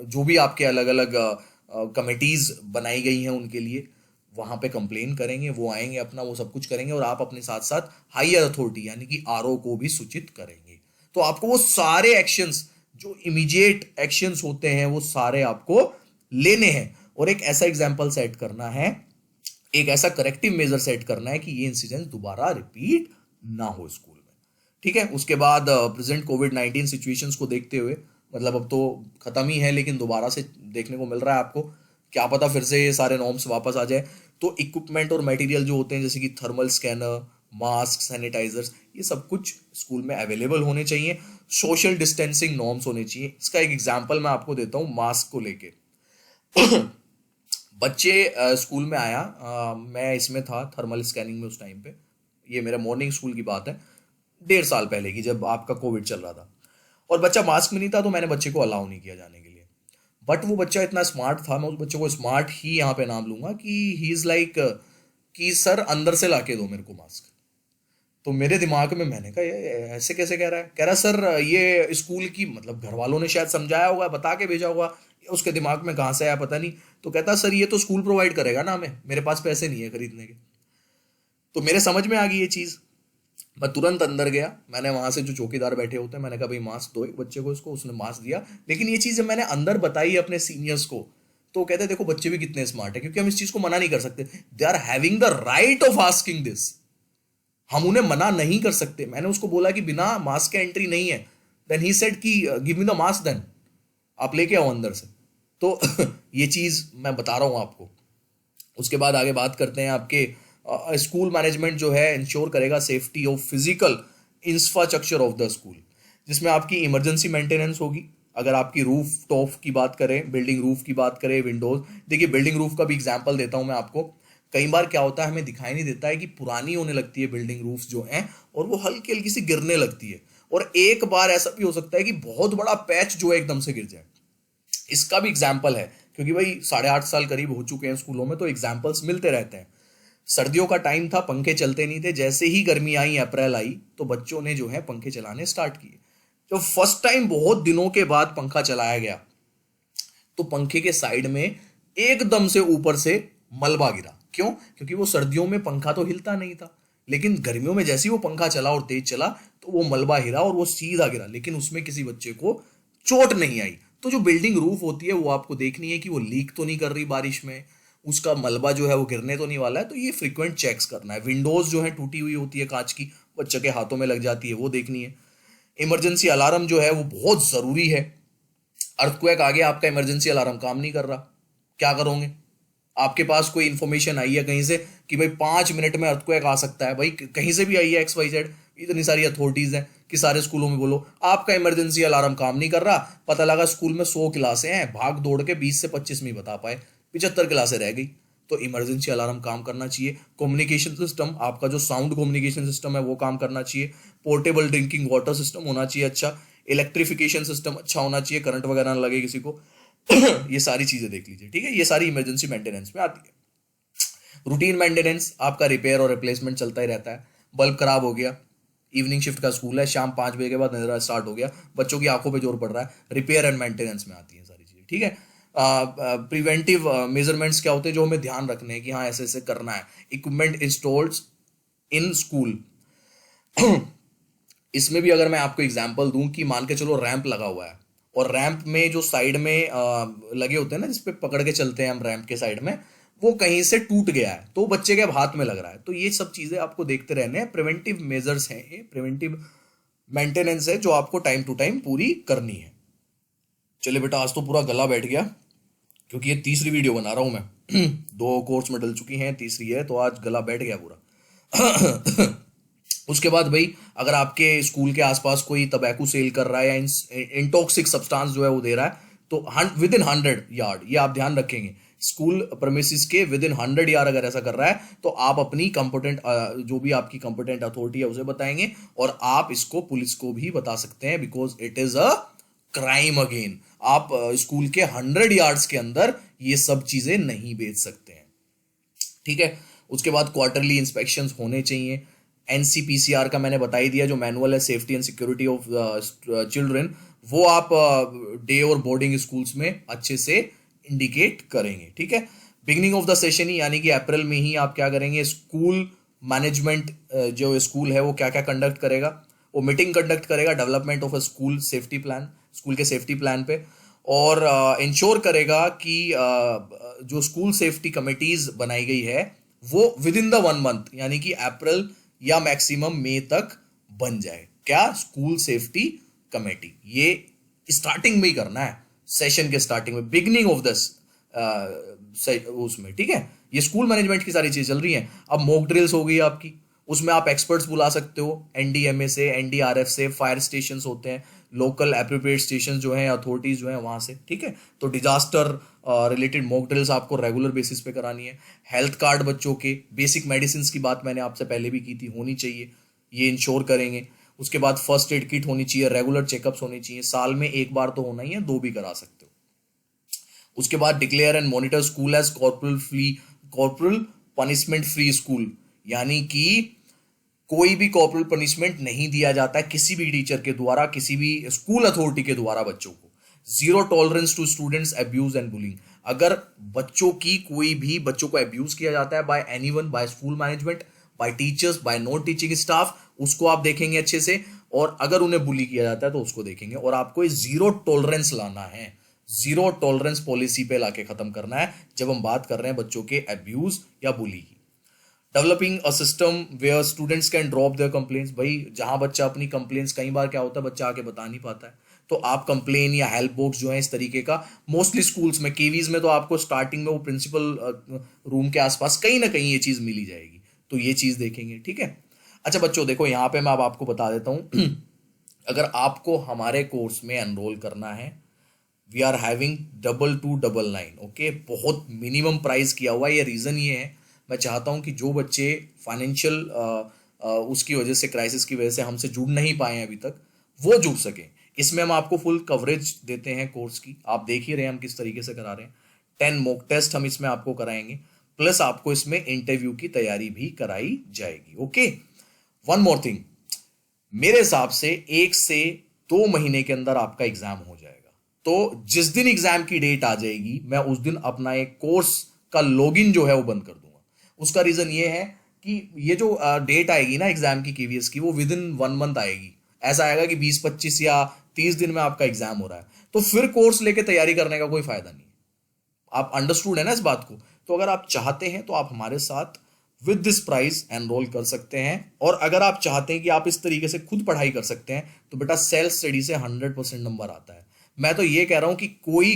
जो भी आपके अलग अलग कमिटीज बनाई गई हैं उनके लिए, वहां पे कंप्लेन करेंगे, वो आएंगे अपना वो सब कुछ करेंगे और आप अपने साथ साथ हायर अथॉरिटी यानी कि RO को भी सूचित करेंगे। तो आपको वो सारे एक्शंस जो इमीडिएट एक्शंस होते हैं वो सारे आपको लेने हैं और एक ऐसा एग्जाम्पल सेट करना है, एक ऐसा करेक्टिव मेजर सेट करना है कि ये इंसिडेंट दोबारा रिपीट ना हो स्कूल में, ठीक है। उसके बाद प्रेजेंट कोविड-19 सिचुएशंस को देखते हुए, मतलब अब तो खत्म ही है लेकिन दोबारा से देखने को मिल रहा है आपको, क्या पता फिर से ये सारे नॉर्म्स वापस आ जाए, तो इक्विपमेंट और मटेरियल जो होते हैं जैसे कि थर्मल स्कैनर, मास्क, सैनिटाइजर्स, ये सब कुछ स्कूल में अवेलेबल होने चाहिए। सोशल डिस्टेंसिंग नॉर्म्स होने चाहिए। इसका एक एग्जांपल मैं आपको देता हूँ मास्क को लेके। बच्चे स्कूल में आया, मैं इसमें था थर्मल स्कैनिंग में उस टाइम पे, ये मेरा मॉर्निंग स्कूल की बात है 1.5 साल पहले की जब आपका कोविड चल रहा था, और बच्चा मास्क में नहीं था तो मैंने बच्चे को अलाउ नहीं किया जाने के लिए। बट वो बच्चा इतना स्मार्ट था, मैं उस बच्चे को स्मार्ट ही यहाँ पे नाम लूंगा कि ही इज लाइक कि सर अंदर से लाके दो मेरे को मास्क। तो मेरे दिमाग में मैंने कहा ये ऐसे कैसे कह रहा है, कह रहा सर ये स्कूल की, मतलब घर वालों ने शायद समझाया होगा, बता के भेजा होगा, उसके दिमाग में कहाँ से आया पता नहीं। तो कहता सर ये तो स्कूल प्रोवाइड करेगा ना हमें, मेरे पास पैसे नहीं है खरीदने के। तो मेरे समझ में आ गई ये चीज़, मैं तुरंत अंदर गया, मैंने वहां से जो चौकीदार बैठे होते हैं मैंने कहा भाई मास्क दो बच्चे को, इसको, उसने मास्क दिया। लेकिन ये चीज़ जब मैंने अंदर बताई अपने सीनियर्स को तो कहते देखो बच्चे भी कितने स्मार्ट है, क्योंकि हम इस चीज़ को मना नहीं कर सकते, they are having the right of asking this, हम उन्हें मना नहीं कर सकते। मैंने उसको बोला कि बिना मास्क के एंट्री नहीं है, देन ही सेड कि give me the mask, then आप लेके आओ अंदर से। तो ये चीज़ मैं बता रहा हूँ आपको। उसके बाद आगे बात करते हैं आपके स्कूल मैनेजमेंट जो है इंश्योर करेगा safety of physical infrastructure of the school, जिसमें आपकी इमरजेंसी मेंटेनेंस होगी। अगर आपकी रूफ टॉप की बात करें, बिल्डिंग रूफ की बात करें, विंडोज, देखिए बिल्डिंग रूफ का भी एग्जांपल देता हूं मैं आपको। कई बार क्या होता है हमें दिखाई नहीं देता है कि पुरानी होने लगती है बिल्डिंग रूफ जो है और वो हल्की हल्की सी गिरने लगती है, और एक बार ऐसा भी हो सकता है कि बहुत बड़ा पैच जो है एकदम से गिर जाए। इसका भी एग्जाम्पल है क्योंकि भाई 8.5 साल करीब हो चुके हैं स्कूलों में, तो एग्जाम्पल्स मिलते रहते हैं। सर्दियों का टाइम था, पंखे चलते नहीं थे, जैसे ही गर्मी आई, अप्रैल आई, तो बच्चों ने जो है पंखे चलाने स्टार्ट किए। तो फर्स्ट टाइम बहुत दिनों के बाद पंखा चलाया गया तो पंखे के साइड में एकदम से ऊपर से मलबा गिरा। क्यों? क्योंकि वो सर्दियों में पंखा तो हिलता नहीं था, लेकिन गर्मियों में जैसे ही वो पंखा चला और तेज चला तो वो मलबा हिला और वो सीधा गिरा, लेकिन उसमें किसी बच्चे को चोट नहीं आई। तो जो बिल्डिंग रूफ होती है वो आपको देखनी है कि वो लीक तो नहीं कर रही बारिश में, उसका मलबा जो है वो गिरने तो नहीं वाला है, तो ये फ्रीक्वेंट चेक्स करना है। विंडोज जो है टूटी हुई होती है कांच की, बच्चे के हाथों में लग जाती है, वो देखनी है। इमरजेंसी अलार्म जो है वो बहुत जरूरी है। अर्थक्वेक आ गया, आपका इमरजेंसी अलार्म काम नहीं कर रहा, क्या करोगे? आपके पास कोई इंफॉर्मेशन आई है कहीं से कि भाई 5 मिनट में अर्थक्वेक आ सकता है, भाई कहीं से भी आई है XYZ, इतनी सारी अथॉरिटीज हैं कि सारे स्कूलों में बोलो आपका इमरजेंसी अलार्म काम नहीं कर रहा। पता लगा स्कूल में 100 क्लासें हैं, भाग दौड़ के 20 से 25 में ही बता पाए, 75 क्लासें रह गई। तो इमरजेंसी अलार्म काम करना चाहिए। कम्युनिकेशन सिस्टम, आपका जो साउंड कम्युनिकेशन सिस्टम है वो काम करना चाहिए। पोर्टेबल ड्रिंकिंग वाटर सिस्टम होना चाहिए अच्छा। इलेक्ट्रिफिकेशन सिस्टम अच्छा होना चाहिए, करंट वगैरह ना लगे किसी को। ये सारी चीजें देख लीजिए, ठीक है। ये सारी इमरजेंसी मेंटेनेंस में आती है। रूटीन मेंटेनेंस, आपका रिपेयर और रिप्लेसमेंट चलता ही रहता है। बल्ब खराब हो गया, इवनिंग शिफ्ट का स्कूल है, शाम 5 बजे के बाद अंधेरा स्टार्ट हो गया, बच्चों की आंखों पे जोर पड़ रहा है, रिपेयर एंड मेंटेनेंस में आती है सारी चीजें, ठीक है। प्रिवेंटिव मेजरमेंट्स क्या होते हैं जो हमें ध्यान रखने हैं कि हाँ ऐसे ऐसे करना है। इक्विपमेंट इंस्टॉल्ड इन स्कूल, इसमें भी अगर मैं आपको एग्जांपल दूं कि मान के चलो रैंप लगा हुआ है और रैंप में जो साइड में लगे होते हैं ना जिसपे पकड़ के चलते हैं हम रैंप के साइड में, वो कहीं से टूट गया है तो बच्चे के हाथ में लग रहा है। तो ये सब चीजें आपको देखते रहने हैं, प्रिवेंटिव मेजर्स हैं, ये प्रिवेंटिव मेंटेनेंस है जो आपको टाइम टू टाइम पूरी करनी है। चलिए बेटा, आज तो पूरा गला बैठ गया क्योंकि ये तीसरी वीडियो बना रहा हूं मैं। दो कोर्स में डल चुकी हैं, तीसरी है, तो आज गला बैठ गया पूरा। उसके बाद भाई, अगर आपके स्कूल के आसपास कोई तंबाकू सेल कर रहा है या इंटॉक्सिक सब्सटेंस जो है वो दे रहा है, तो विद इन 100 यार्ड, ये आप ध्यान रखेंगे, स्कूल प्रेमिसेस के विद इन 100 यार्ड अगर ऐसा कर रहा है तो आप अपनी कंपिटेंट, जो भी आपकी कंपिटेंट अथॉरिटी है उसे बताएंगे, और आप इसको पुलिस को भी बता सकते हैं, because it is a crime again. आप स्कूल के 100 यार्ड्स के अंदर ये सब चीजें नहीं बेच सकते हैं, ठीक है। उसके बाद क्वार्टरली इंस्पेक्शंस होने चाहिए। एनसीपीसीआर का मैंने बता ही दिया, जो मैनुअल है safety and security of children, वो आप डे और बोर्डिंग स्कूल्स में अच्छे से इंडिकेट करेंगे, ठीक है। बिगिनिंग ऑफ द सेशन ही, यानी कि अप्रैल में ही आप क्या करेंगे, स्कूल मैनेजमेंट जो स्कूल है वो क्या क्या कंडक्ट करेगा, वो मीटिंग कंडक्ट करेगा, development of a school safety plan, school के सेफ्टी प्लान पे, और इंश्योर करेगा कि जो स्कूल सेफ्टी कमिटीज बनाई गई है वो विद इन द 1 मंथ, यानी कि अप्रैल या मैक्सिमम मई तक बन जाए। क्या? School safety committee. ये स्टार्टिंग में ही करना है, सेशन के स्टार्टिंग में, बिगनिंग ऑफ दिस उसमें, ठीक है। ये स्कूल मैनेजमेंट की सारी चीज चल रही हैं। अब मॉक ड्रिल्स हो गई आपकी, उसमें आप एक्सपर्ट्स बुला सकते हो, एनडीएमए से, एनडीआरएफ से, फायर स्टेशन होते हैं, लोकल एप्रोप्रिएट स्टेशन जो हैं, अथॉरिटीज जो हैं वहां से, ठीक है। तो डिजास्टर रिलेटेड मॉक ड्रिल्स आपको रेगुलर बेसिस पे करानी है। हेल्थ कार्ड बच्चों के, बेसिक मेडिसिन की बात मैंने आपसे पहले भी की थी, होनी चाहिए, ये इंश्योर करेंगे। उसके बाद फर्स्ट एड किट होनी चाहिए, रेगुलर चेकअप्स होने चाहिए, साल में एक बार तो होना ही है, 2 भी करा सकते हो। उसके बाद declare and monitor school as corporal punishment free school, यानी कि कोई भी कॉर्पोरल पनिशमेंट नहीं दिया जाता है किसी भी टीचर के द्वारा, किसी भी स्कूल अथॉरिटी के द्वारा बच्चों को। Zero tolerance to students abuse and bullying. अगर बच्चों की कोई भी बच्चों को अब्यूज किया जाता है by anyone, by school management, by teachers, by non teaching staff, उसको आप देखेंगे अच्छे से, और अगर उन्हें बुली किया जाता है तो उसको देखेंगे, और आपको जीरो टॉलरेंस लाना है, जीरो टॉलरेंस पॉलिसी पे लाके खत्म करना है जब हम बात कर रहे हैं बच्चों के अब्यूज या बुली की। Developing a system where students can drop their complaints. भाई जहां बच्चा अपनी कंप्लेंट्स, कई बार क्या होता है बच्चा आके बता नहीं पाता है, तो आप कंप्लेन या हेल्प बॉक्स जो है इस तरीके का, मोस्टली स्कूल्स में, केवीज में तो आपको स्टार्टिंग में वो प्रिंसिपल रूम के आसपास कहीं ना कहीं ये चीज मिली जाएगी, तो ये चीज देखेंगे, ठीक है। अच्छा बच्चों देखो, यहाँ पे मैं अब आपको बता देता हूँ, अगर आपको हमारे कोर्स में एनरोल करना है, वी आर हैविंग 2299, ओके, बहुत मिनिमम प्राइस किया हुआ है। ये रीजन ये है, मैं चाहता हूं कि जो बच्चे फाइनेंशियल उसकी वजह से, क्राइसिस की वजह से हमसे जुड़ नहीं पाए हैं अभी तक, वो जुड़ सकें। इसमें हम आपको फुल कवरेज देते हैं कोर्स की, आप देख ही रहे हैं हम किस तरीके से करा रहे हैं। 10 मॉक टेस्ट हम इसमें आपको कराएंगे, प्लस आपको इसमें इंटरव्यू की तैयारी भी कराई जाएगी, ओके। वन मोर थिंग, मेरे हिसाब से 1 से 2 महीने के अंदर आपका एग्जाम हो जाएगा। तो जिस दिन एग्जाम की डेट आ जाएगी, मैं उस दिन अपना एक कोर्स का लॉगिन जो है वो बंद कर दूंगा। उसका रीजन ये है कि ये जो डेट आएगी ना एग्जाम की, केवीएस की, वो विद इन 1 मंथ आएगी। ऐसा आएगा कि 20, 25 या 30 दिन में आपका एग्जाम हो रहा है, तो फिर कोर्स लेके तैयारी करने का कोई फायदा नहीं है। आप अंडरस्टूड है ना इस बात को? तो अगर आप चाहते हैं तो आप हमारे साथ विद दिस प्राइस एनरोल कर सकते हैं, और अगर आप चाहते हैं कि आप इस तरीके से खुद पढ़ाई कर सकते हैं, तो बेटा सेल्फ स्टडी से 100% नंबर आता है। मैं तो ये कह रहा हूं कि कोई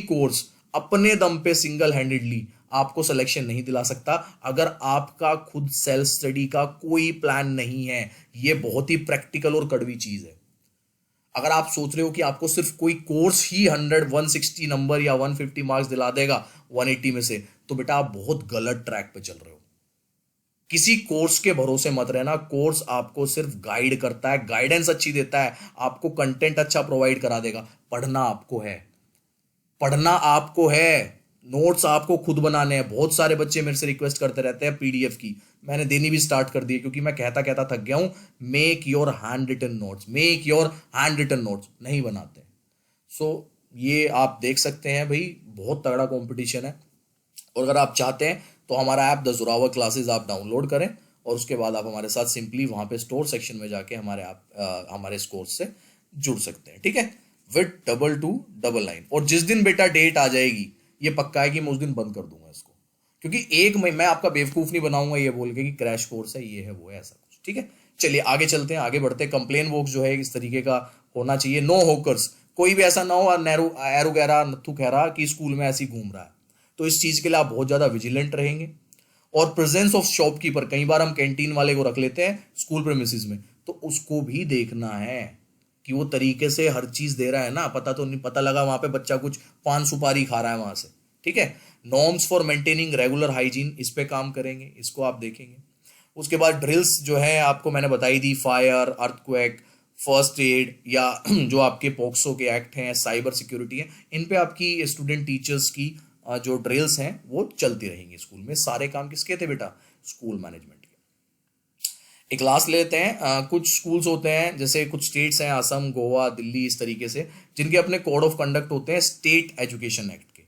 कोर्स अपने दम पे सिंगल हैंडेडली आपको सिलेक्शन नहीं दिला सकता, अगर आपका खुद सेल्फ स्टडी का कोई प्लान नहीं है। ये बहुत ही प्रैक्टिकल और कड़वी चीज है। अगर आप सोच रहे हो कि आपको सिर्फ कोई कोर्स ही 160 नंबर या 150 मार्क्स दिला देगा 180 में से, तो बेटा आप बहुत गलत ट्रैक पे चल रहे हो। किसी कोर्स के भरोसे मत रहना। कोर्स आपको सिर्फ गाइड करता है, गाइडेंस अच्छी देता है, आपको कंटेंट अच्छा प्रोवाइड करा देगा। पढ़ना आपको है, पढ़ना आपको है, नोट्स आपको खुद बनाने हैं। बहुत सारे बच्चे मेरे से रिक्वेस्ट करते रहते हैं पीडीएफ की, मैंने देनी भी स्टार्ट कर दी है, क्योंकि मैं कहता कहता थक गया हूं, make your hand written notes, make your hand written notes नहीं बनाते। सो ये आप देख सकते हैं भाई, बहुत तगड़ा कंपटीशन है। और अगर आप चाहते हैं तो हमारा ऐप द जोरावर क्लासेस आप डाउनलोड करें, और उसके बाद आप हमारे साथ सिंपली वहां पे स्टोर सेक्शन में जाके हमारे ऐप हमारे इस कोर्स से जुड़ सकते हैं, ठीक है, विद 2299। और जिस दिन बेटा डेट आ जाएगी ये पक्का है कि मैं उस दिन बंद कर दूंगा इसको, क्योंकि एक मैं आपका बेवकूफ नहीं बनाऊंगा ये बोल के कि क्रैश कोर्स है, ये है वो है, ऐसा कुछ। ठीक है, चलिए आगे चलते हैं, आगे बढ़ते हैं। कंप्लेन बॉक्स जो है इस तरीके का होना चाहिए, नो होकर्स, कोई भी ऐसा ना हो नैरो एरो गहरा नथु खैरा कि स्कूल में ऐसी घूम रहा है, तो इस चीज के लिए आप बहुत ज्यादा विजिलेंट रहेंगे। और प्रेजेंस ऑफ शॉपकीपर, कई बार हम कैंटीन वाले को रख लेते हैं स्कूल प्रेमिसेस में, तो उसको भी देखना है कि वो तरीके से हर चीज दे रहा है ना, पता तो नहीं, पता लगा वहां पे बच्चा कुछ पान सुपारी खा रहा है वहां से। ठीक है, norms for maintaining regular hygiene, इस पे काम करेंगे, इसको आप देखेंगे। उसके बाद ड्रिल्स जो है आपको मैंने बताई दी, फायर, अर्थक्वेक, फर्स्ट एड, या जो आपके पॉक्सो के एक्ट हैं, साइबर सिक्योरिटी है, इन पे आपकी स्टूडेंट टीचर्स की जो ड्रिल्स हैं वो चलती रहेंगी स्कूल में। सारे काम किसके थे बेटा? स्कूल मैनेजमेंट के। एक लास्ट ले लेते हैं, कुछ स्कूल्स होते हैं, जैसे कुछ स्टेट्स हैं, असम, गोवा, दिल्ली, इस तरीके से, जिनके अपने कोड ऑफ कंडक्ट होते हैं स्टेट एजुकेशन एक्ट के।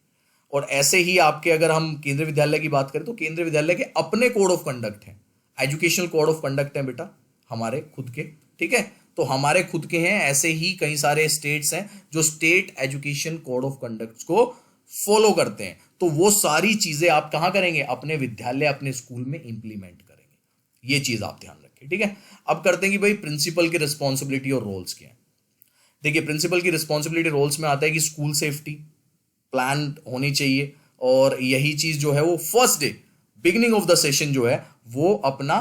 और ऐसे ही आपके अगर हम केंद्रीय विद्यालय की बात करें तो केंद्रीय विद्यालय के अपने कोड ऑफ कंडक्ट हैं, एजुकेशनल कोड ऑफ कंडक्ट है बेटा हमारे खुद के। ठीक है, तो हमारे खुद के हैं, ऐसे ही कई सारे स्टेट्स हैं जो state education code of conduct को फॉलो करते हैं। तो वो सारी चीजें आप कहां करेंगे? अपने विद्यालय, अपने स्कूल में इंप्लीमेंट करेंगे। ये चीज आप ध्यान रखें। ठीक है, अब करते हैं कि भाई प्रिंसिपल की रिस्पॉन्सिबिलिटी और रोल्स क्या है। देखिए, प्रिंसिपल की रिस्पॉन्सिबिलिटी रोल्स में आता है कि स्कूल सेफ्टी प्लान होनी चाहिए, और यही चीज जो है वो first day beginning of the session जो है वो अपना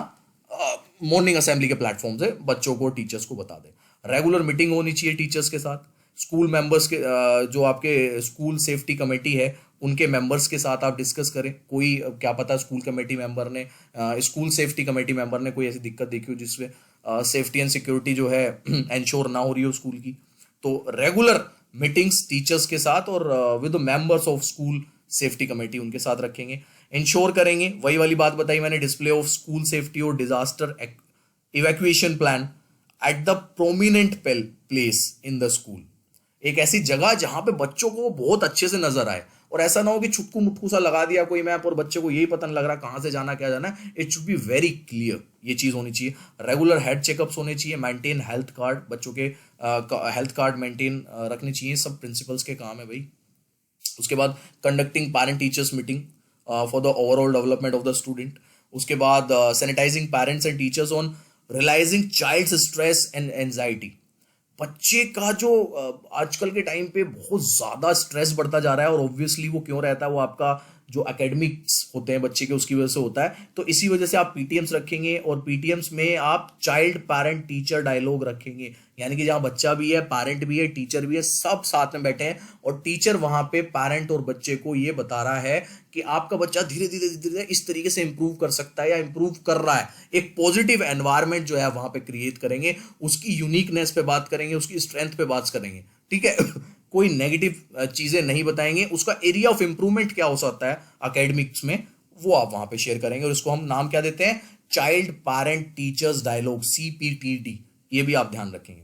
मॉर्निंग असेंबली के प्लेटफॉर्म से बच्चों को, टीचर्स को बता दे। रेगुलर मीटिंग होनी चाहिए टीचर्स के साथ, स्कूल मेंबर्स के, जो आपके स्कूल सेफ्टी कमेटी है उनके मेंबर्स के साथ आप डिस्कस करें। कोई क्या पता स्कूल कमेटी मेंबर ने, स्कूल सेफ्टी कमेटी मेंबर ने कोई ऐसी दिक्कत देखी हो जिसमें सेफ्टी एंड सिक्योरिटी जो है इंश्योर ना हो रही हो स्कूल की, तो रेगुलर मीटिंग्स टीचर्स के साथ और with members of school safety committee उनके साथ रखेंगे। इंश्योर करेंगे, वही वाली बात बताई मैंने, डिस्प्ले ऑफ स्कूल सेफ्टी और disaster evacuation plan at the prominent place in the school, एक ऐसी जगह जहां पे बच्चों को बहुत अच्छे से नजर आए, और ऐसा ना हो कि छुटकू मुटकू सा लगा दिया कोई मैप और बच्चे को यही पता नहीं लग रहा कहां से जाना क्या जाना है। It should be very clear, ये चीज होनी चाहिए। रेगुलर हेड चेकअप्स होने चाहिए, मेंटेन हेल्थ कार्ड, बच्चों के हेल्थ कार्ड मेंटेन रखने चाहिए, सब प्रिंसिपल्स के काम है भाई। उसके बाद conducting parent teachers meeting for the overall development of the student. उसके बाद sanitising parents and teachers on realising child's stress and anxiety. बच्चे का जो आजकल के टाइम पे बहुत ज्यादा स्ट्रेस बढ़ता जा रहा है, और ऑब्वियसली वो क्यों रहता है? वो आपका जो एकेडमिक्स होते हैं बच्चे के, उसकी वजह से होता है। तो इसी वजह से आप पीटीएम्स रखेंगे, और पीटीएम्स में आप चाइल्ड पेरेंट टीचर डायलॉग रखेंगे, यानी कि जहां बच्चा भी है, पेरेंट भी है, टीचर भी है, सब साथ में बैठे हैं, और टीचर वहां पे पेरेंट और बच्चे को ये बता रहा है कि आपका बच्चा धीरे धीरे धीरे इस तरीके से इंप्रूव कर सकता है या इंप्रूव कर रहा है। एक पॉजिटिव एनवायरनमेंट जो है वहां पे क्रिएट करेंगे, उसकी यूनिकनेस पे बात करेंगे, उसकी स्ट्रेंथ पे बात करेंगे। ठीक है, कोई नेगेटिव चीजें नहीं बताएंगे, उसका एरिया ऑफ इंप्रूवमेंट क्या हो सकता है एकेडमिक्स में, वो आप वहां पे शेयर करेंगे। और इसको हम नाम क्या देते हैं? Child parent teachers dialogue, CPTD, ये भी आप ध्यान रखेंगे।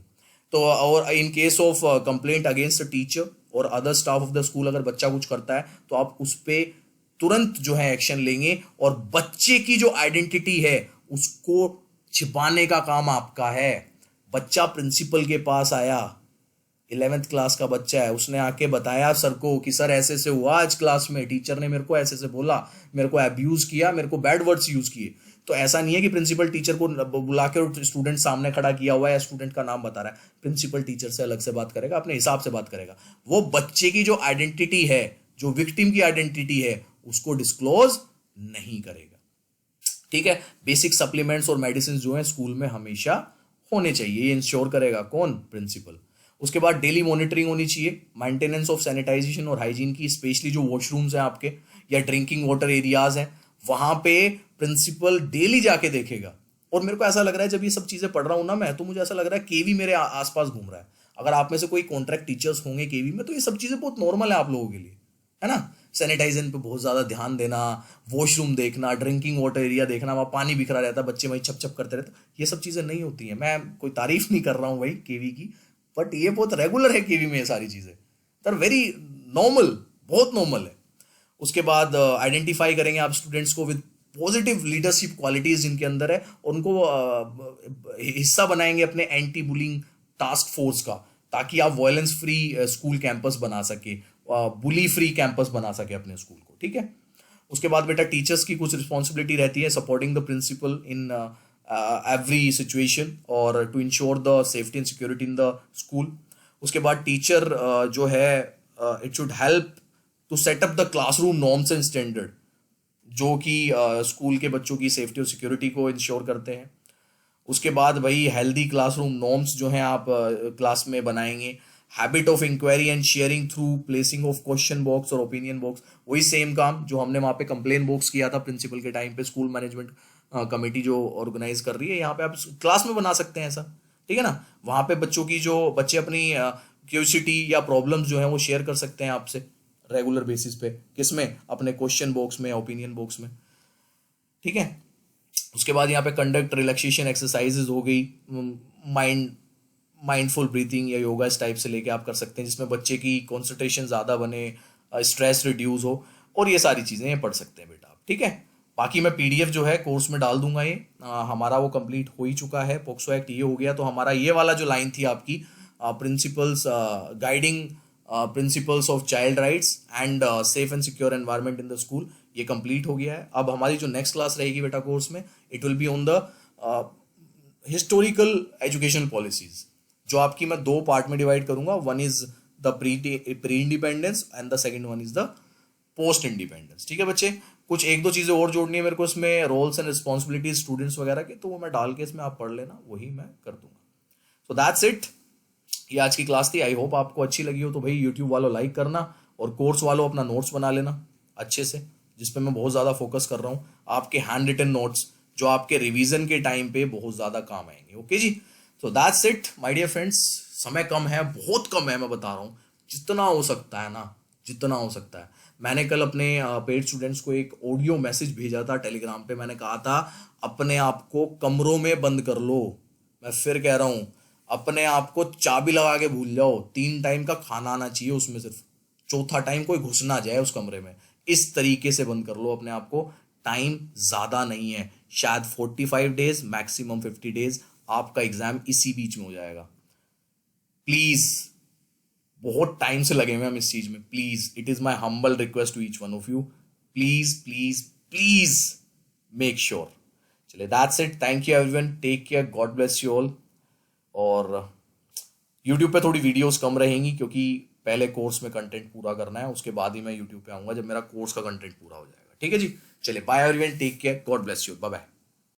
तो और in case of complaint against teacher और other staff of the school, अगर बच्चा कुछ करता है तो आप उस पर तुरंत जो है एक्शन लेंगे, और बच्चे की जो आइडेंटिटी है उसको छिपाने का काम आपका है। बच्चा प्रिंसिपल के पास आया, 11th क्लास का बच्चा है, उसने आके बताया सर को कि सर ऐसे से हुआ आज क्लास में, टीचर ने मेरे को ऐसे से बोला, मेरे को अब्यूज किया, मेरे को बैड वर्ड्स यूज किए। तो ऐसा नहीं है कि प्रिंसिपल टीचर को बुला के स्टूडेंट सामने खड़ा किया हुआ है, स्टूडेंट का नाम बता रहा है। प्रिंसिपल टीचर से अलग से बात करेगा, अपने हिसाब से बात करेगा। वो बच्चे की जो आइडेंटिटी है, जो विक्टिम की आइडेंटिटी है, उसको डिस्क्लोज नहीं करेगा। ठीक है, बेसिक सप्लीमेंट्स और मेडिसिन जो है स्कूल में हमेशा होने चाहिए, ये इंश्योर करेगा कौन? प्रिंसिपल। उसके बाद डेली मॉनिटरिंग होनी चाहिए, मेंटेनेंस ऑफ सैनिटाइजेशन और हाइजीन की, स्पेशली जो वॉशरूम्स हैं आपके या ड्रिंकिंग वाटर एरियाज हैं, वहां पे प्रिंसिपल डेली जाके देखेगा। और मेरे को ऐसा लग रहा है जब ये सब चीजें पढ़ रहा हूं ना मैं, तो मुझे ऐसा लग रहा है केवी मेरे आसपास घूम रहा है। अगर आप में से कोई कॉन्ट्रैक्ट टीचर्स होंगे केवी में, तो ये सब चीजें बहुत नॉर्मल है आप लोगों के लिए, है ना। सैनिटाइजेशन पे बहुत ज्यादा ध्यान देना, वॉशरूम देखना, ड्रिंकिंग वाटर एरिया देखना, वहाँ पानी बिखरा रहता है, बच्चे वहीं छप छप करते रहते, ये सब चीजें नहीं होती हैं। मैं कोई तारीफ नहीं कर रहा हूँ भाई केवी की, बट ये बहुत रेगुलर है केवी में, ये सारी चीजें तर वेरी नॉर्मल, बहुत नॉर्मल है। उसके बाद आइडेंटिफाई करेंगे आप स्टूडेंट्स को विद पॉजिटिव लीडरशिप क्वालिटीज जिनके अंदर है, और उनको हिस्सा बनाएंगे अपने एंटी बुलिंग टास्क फोर्स का, ताकि आप वायलेंस फ्री स्कूल कैंपस बना सके। बुली फ्री कैंपस बना सके अपने स्कूल को, ठीक है। उसके बाद बेटा टीचर्स की कुछ रिस्पॉन्सिबिलिटी रहती है, supporting the principal in every situation और to ensure the safety and security in the school. उसके बाद टीचर जो है it should help to set up the classroom norms and standard, जो कि स्कूल के बच्चों की सेफ्टी और सिक्योरिटी को इंश्योर करते हैं। उसके बाद वही हेल्दी क्लासरूम नॉर्म्स जो हैं आप क्लास में बनाएंगे। Habit of inquiry and sharing through placing of question box और ओपिनियन बॉक्स, वही सेम काम जो हमने वहाँ पे कंप्लेन बॉक्स किया था प्रिंसिपल के टाइम पे, स्कूल मैनेजमेंट कमेटी जो ऑर्गेनाइज कर रही है, यहाँ पे आप क्लास में बना सकते हैं ऐसा, ठीक है ना। वहाँ पे बच्चों की जो बच्चे अपनी क्यूरियोसिटी या प्रॉब्लम्स जो है वो शेयर कर सकते हैं आपसे रेगुलर बेसिस पे, किसमें, अपने क्वेश्चन बॉक्स में, ओपिनियन बॉक्स में, ठीक है। उसके बाद यहाँ पे कंडक्ट रिलैक्सेशन एक्सरसाइजेज हो गई, माइंडफुल ब्रीथिंग या योगा इस टाइप से लेके आप कर सकते हैं, जिसमें बच्चे की कॉन्सेंट्रेशन ज़्यादा बने, स्ट्रेस रिड्यूस हो, और ये सारी चीज़ें ये पढ़ सकते हैं बेटा आप, ठीक है। बाकी मैं पीडीएफ जो है कोर्स में डाल दूंगा, ये हमारा वो कंप्लीट हो ही चुका है, पोक्सो एक्ट ये हो गया, तो हमारा ये वाला जो लाइन थी आपकी principles guiding principles of child rights and safe and secure environment in the school, ये कंप्लीट हो गया है। अब हमारी जो नेक्स्ट क्लास रहेगी बेटा कोर्स में, it will be on the historical educational policies, जो आपकी मैं दो पार्ट में डिवाइड करूंगा। One is the pre independence and the second one is the post independence, ठीक है बच्चे। कुछ एक दो चीजें और जोड़नी है मेरे को इसमें, रोल्स एंड रिस्पॉन्सिबिलिटीज स्टूडेंट्स वगैरह के, तो वो मैं डाल के इसमें आप पढ़ लेना, वही मैं कर दूंगा। सो दैट्स इट, ये आज की क्लास थी। आई होप आपको अच्छी लगी हो, तो भाई यूट्यूब वालों लाइक करना, और कोर्स वालों अपना नोट्स बना लेना अच्छे से, जिसपे मैं बहुत ज़्यादा फोकस कर रहा हूँ, आपके हैंड रिटन नोट्स जो आपके रिवीजन के टाइम पे बहुत ज़्यादा काम आएंगे। ओके जी, so that's it my dear friends. समय कम है, बहुत कम है, मैं बता रहा हूँ, जितना हो सकता है ना, जितना हो सकता है। मैंने कल अपने पेड स्टूडेंट्स को एक ऑडियो मैसेज भेजा था टेलीग्राम पे, मैंने कहा था अपने आप को कमरों में बंद कर लो। मैं फिर कह रहा हूँ, अपने आप को चाबी लगा के भूल जाओ, 3 टाइम का खाना आना चाहिए उसमें, सिर्फ चौथा टाइम कोई घुस ना जाए उस कमरे में, इस तरीके से बंद कर लो अपने आप को। टाइम ज़्यादा नहीं है, शायद 45 डेज, मैक्सिमम 50 डेज, आपका एग्जाम इसी बीच में हो जाएगा। प्लीज, बहुत टाइम से लगे हुए हम इस चीज में, please, it is my humble request to each one of you, please please please make sure. चलिए that's it, thank you everyone, take care, God bless you all. और यूट्यूब पे थोड़ी वीडियोस कम रहेंगी, क्योंकि पहले कोर्स में कंटेंट पूरा करना है, उसके बाद ही मैं यूट्यूब पे आऊंगा जब मेरा कोर्स का कंटेंट पूरा हो जाएगा, ठीक है जी। चलिए bye everyone, take care, God bless you, bye bye.